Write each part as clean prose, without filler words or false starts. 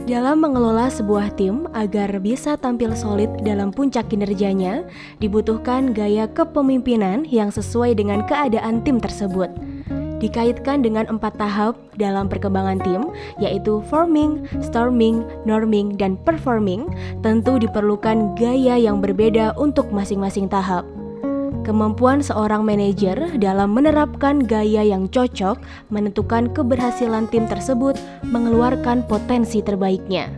Dalam mengelola sebuah tim agar bisa tampil solid dalam puncak kinerjanya, dibutuhkan gaya kepemimpinan yang sesuai dengan keadaan tim tersebut. Dikaitkan dengan 4 tahap dalam perkembangan tim, yaitu forming, storming, norming, dan performing, tentu diperlukan gaya yang berbeda untuk masing-masing tahap. Kemampuan seorang manajer dalam menerapkan gaya yang cocok menentukan keberhasilan tim tersebut mengeluarkan potensi terbaiknya.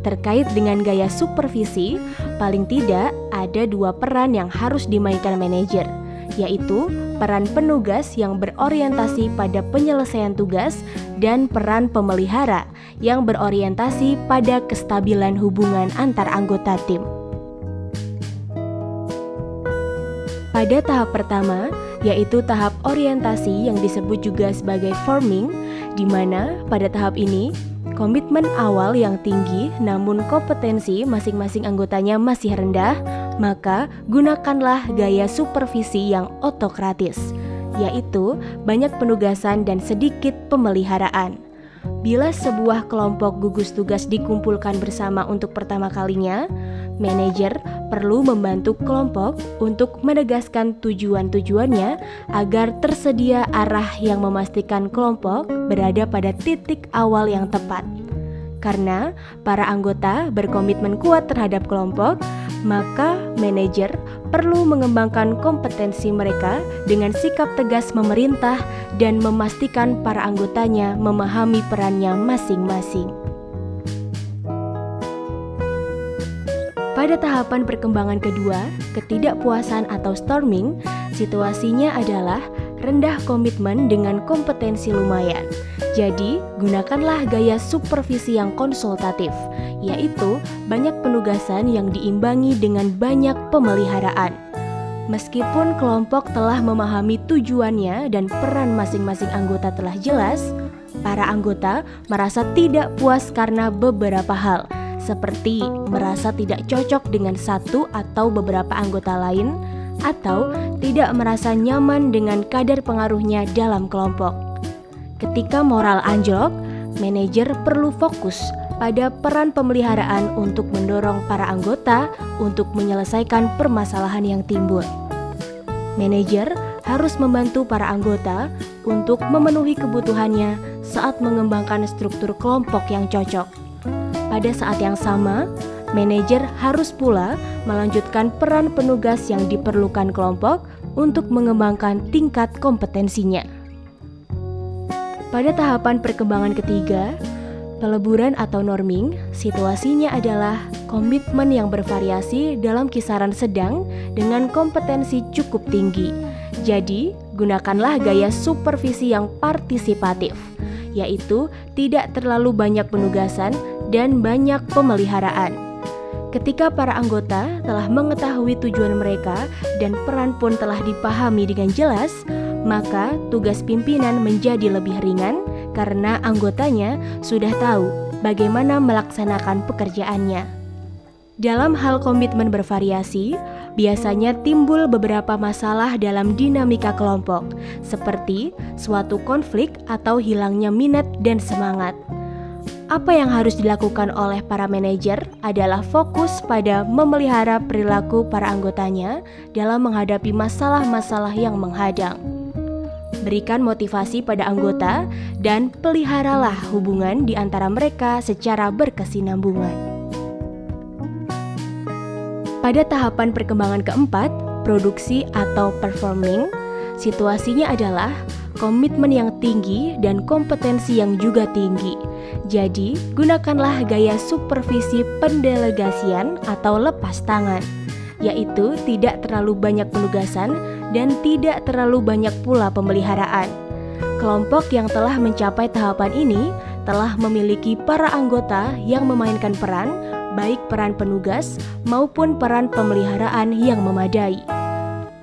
Terkait dengan gaya supervisi, paling tidak ada 2 peran yang harus dimainkan manajer, yaitu peran penugas yang berorientasi pada penyelesaian tugas dan peran pemelihara yang berorientasi pada kestabilan hubungan antar anggota tim. Pada tahap pertama, yaitu tahap orientasi yang disebut juga sebagai forming, di mana pada tahap ini komitmen awal yang tinggi namun kompetensi masing-masing anggotanya masih rendah, maka gunakanlah gaya supervisi yang otokratis, yaitu banyak penugasan dan sedikit pemeliharaan. Bila sebuah kelompok gugus tugas dikumpulkan bersama untuk pertama kalinya, manajer perlu membantu kelompok untuk menegaskan tujuan-tujuannya agar tersedia arah yang memastikan kelompok berada pada titik awal yang tepat. Karena para anggota berkomitmen kuat terhadap kelompok, maka manajer perlu mengembangkan kompetensi mereka dengan sikap tegas memerintah dan memastikan para anggotanya memahami perannya masing-masing. Pada tahapan perkembangan kedua, ketidakpuasan atau storming, situasinya adalah rendah komitmen dengan kompetensi lumayan. Jadi, gunakanlah gaya supervisi yang konsultatif, yaitu banyak penugasan yang diimbangi dengan banyak pemeliharaan. Meskipun kelompok telah memahami tujuannya dan peran masing-masing anggota telah jelas, para anggota merasa tidak puas karena beberapa hal, seperti merasa tidak cocok dengan satu atau beberapa anggota lain, atau tidak merasa nyaman dengan kadar pengaruhnya dalam kelompok. Ketika moral anjlok, manajer perlu fokus pada peran pemeliharaan untuk mendorong para anggota untuk menyelesaikan permasalahan yang timbul. Manajer harus membantu para anggota untuk memenuhi kebutuhannya saat mengembangkan struktur kelompok yang cocok. Pada saat yang sama, manajer harus pula melanjutkan peran penugas yang diperlukan kelompok untuk mengembangkan tingkat kompetensinya. Pada tahapan perkembangan ketiga, peleburan atau norming, situasinya adalah komitmen yang bervariasi dalam kisaran sedang dengan kompetensi cukup tinggi. Jadi, gunakanlah gaya supervisi yang partisipatif, yaitu tidak terlalu banyak penugasan dan banyak pemeliharaan. Ketika para anggota telah mengetahui tujuan mereka dan peran pun telah dipahami dengan jelas, maka tugas pimpinan menjadi lebih ringan karena anggotanya sudah tahu bagaimana melaksanakan pekerjaannya. Dalam hal komitmen bervariasi, biasanya timbul beberapa masalah dalam dinamika kelompok, seperti suatu konflik atau hilangnya minat dan semangat. Apa yang harus dilakukan oleh para manajer adalah fokus pada memelihara perilaku para anggotanya dalam menghadapi masalah-masalah yang menghadang. Berikan motivasi pada anggota dan peliharalah hubungan di antara mereka secara berkesinambungan. Pada tahapan perkembangan keempat, produksi atau performing, situasinya adalah komitmen yang tinggi dan kompetensi yang juga tinggi. Jadi, gunakanlah gaya supervisi pendelegasian atau lepas tangan, yaitu tidak terlalu banyak penugasan dan tidak terlalu banyak pula pemeliharaan. Kelompok yang telah mencapai tahapan ini telah memiliki para anggota yang memainkan peran, baik peran penugas maupun peran pemeliharaan yang memadai.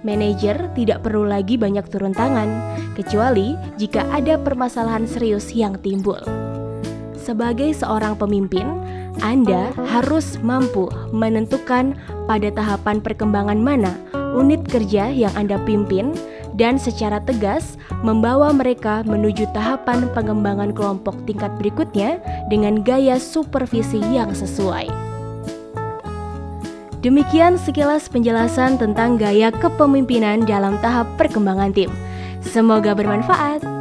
Manajer tidak perlu lagi banyak turun tangan, kecuali jika ada permasalahan serius yang timbul. Sebagai seorang pemimpin, Anda harus mampu menentukan pada tahapan perkembangan mana unit kerja yang Anda pimpin dan secara tegas membawa mereka menuju tahapan pengembangan kelompok tingkat berikutnya dengan gaya supervisi yang sesuai. Demikian sekilas penjelasan tentang gaya kepemimpinan dalam tahap perkembangan tim. Semoga bermanfaat.